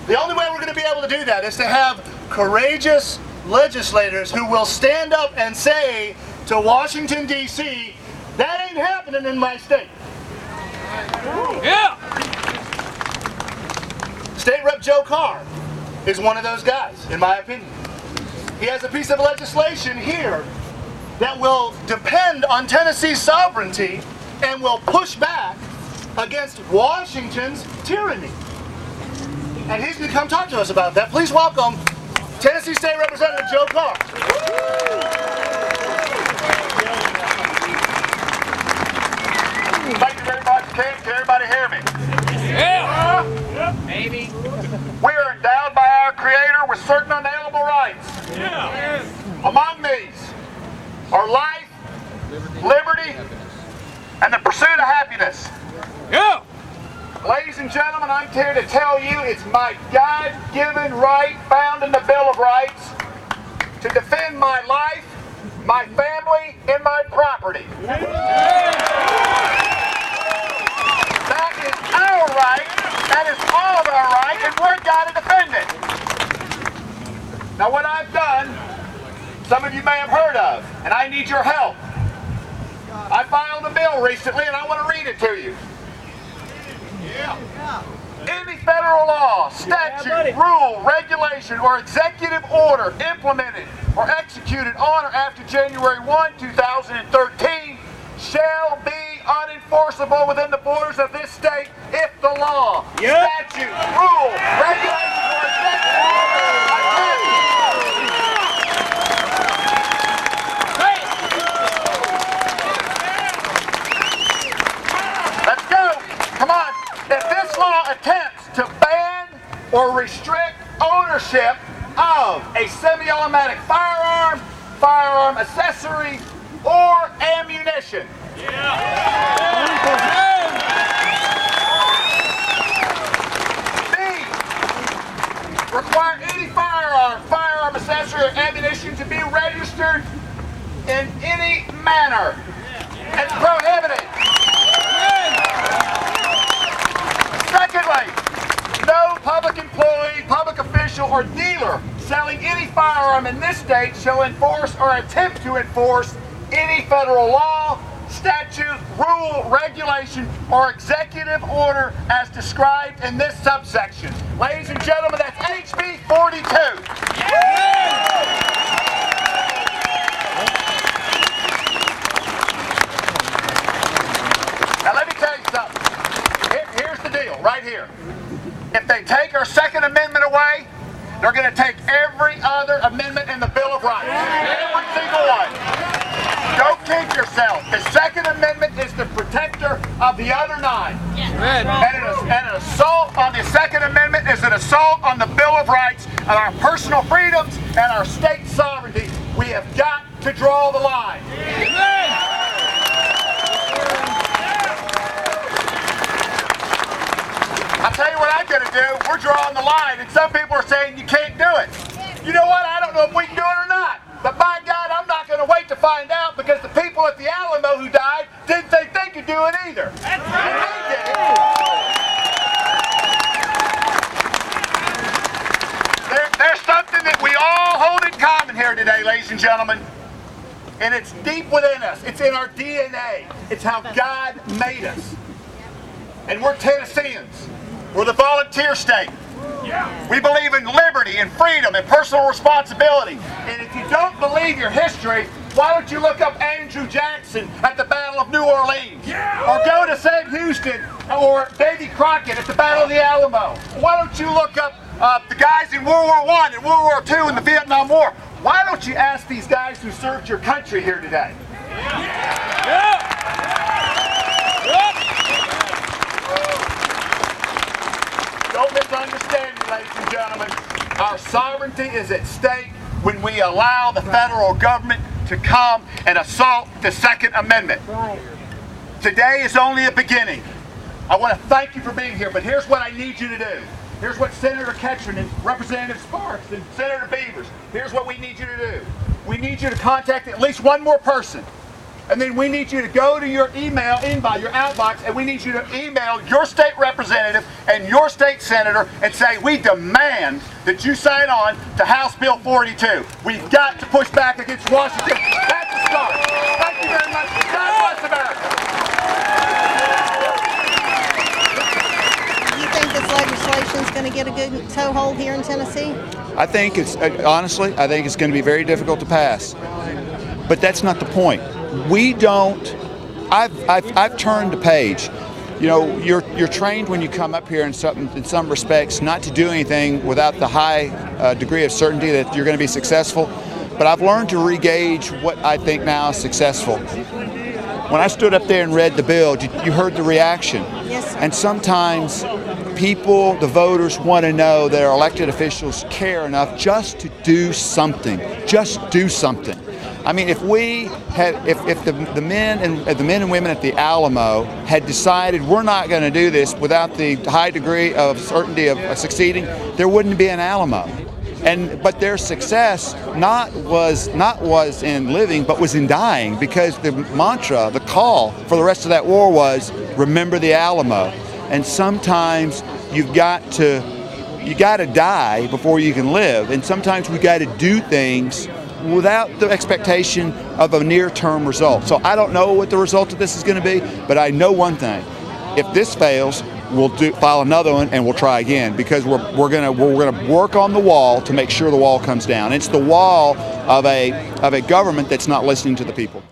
The only way we're going to be able to do that is to have courageous legislators who will stand up and say to Washington, D.C., that ain't happening in my state. Yeah! State Rep Joe Carr is one of those guys, in my opinion. He has a piece of legislation here that will depend on Tennessee's sovereignty and will push back against Washington's tyranny. And he's going to come talk to us about that. Please welcome Tennessee State Representative Joe Carr. Thank you very much, Ken. Can everybody hear me? Yeah! Maybe. We are endowed by our Creator with certain unalienable rights. Yeah! Among these are life, liberty, and the pursuit of happiness. Yeah! Ladies and gentlemen, I'm here to tell you it's my God-given right found in the Bill of Rights to defend my life, my family, and my property. That is our right. That is all of our right, and we're got to defend it. Now, what I've done, some of you may have heard of, and I need your help. I filed a bill recently, and I want to read it to you. Any federal law, statute, rule, regulation, or executive order implemented or executed on or after January 1, 2013 shall be unenforceable within the borders of this state if the law, statute, rule, regulation, or executive order Let's go. Come on. If this law attempts to ban or restrict ownership of a semi-automatic firearm, firearm accessory, or ammunition. B. Require any firearm, firearm accessory, or ammunition to be registered in any manner and prohibited. Secondly, no public employee, public official, or dealer selling any firearm in this state shall enforce or attempt to enforce any federal law, statute, rule, regulation, or executive order as described in this subsection. Ladies and gentlemen, that's HB 42. Now let me tell you something. Here's the deal, right here. If they take our Second Amendment away, they're going to take every other amendment in the Bill of Rights. Every single one. Don't kid yourself. The Second Amendment is the protector of the other 9. And an assault on the Second Amendment is an assault on the Bill of Rights and our personal freedoms and our state sovereignty. We have got to draw the line. I'll tell you what I'm going to do. We're drawing the line, and some people are saying you can't do it. You know what? I don't know if we can do it or not. But by God, I'm not going to wait to find out because the people at the Alamo who died didn't think they could do it either. And they did it. There's something that we all hold in common here today, ladies and gentlemen. And it's deep within us. It's in our DNA. It's how God made us. And we're Tennesseans. We're the volunteer state. We believe in liberty and freedom and personal responsibility. And if you don't believe your history, why don't you look up Andrew Jackson at the Battle of New Orleans? Or go to Sam Houston or Davy Crockett at the Battle of the Alamo? Why don't you look up the guys in World War I and World War II and the Vietnam War? Why don't you ask these guys who served your country here today? Don't misunderstand me, ladies and gentlemen. Our sovereignty is at stake when we allow the federal government to come and assault the Second Amendment. Today is only a beginning. I want to thank you for being here, but here's what I need you to do. Here's what Senator Ketchman and Representative Sparks and Senator Beavers, here's what we need you to do. We need you to contact at least one more person And then we need you to go to your email inbox, your outbox, and we need you to email your state representative and your state senator and say, we demand that you sign on to House Bill 42. We've got to push back against Washington. That's the start. Thank you very much. God bless America. Do you think this legislation is going to get a good toehold here in Tennessee? I think it's, honestly, I think it's going to be very difficult to pass. But that's not the point. We don't, I've turned the page. You know, you're trained when you come up here in some respects not to do anything without the high degree of certainty that you're going to be successful. But I've learned to re-gauge what I think now is successful. When I stood up there and read the bill, you heard the reaction. Yes. And sometimes people, the voters, want to know that our elected officials care enough just to do something. Just do something. I mean, if we had, if the men and women at the Alamo had decided we're not going to do this without the high degree of certainty of succeeding, there wouldn't be an Alamo. But their success not was in living, but was in dying, because the mantra, the call for the rest of that war was, remember the Alamo. And sometimes you got to die before you can live, and sometimes we got to do things without the expectation of a near-term result. So I don't know what the result of this is going to be, but I know one thing: if this fails, we'll file another one and we'll try again, because we're gonna work on the wall to make sure the wall comes down. It's the wall of a government that's not listening to the people.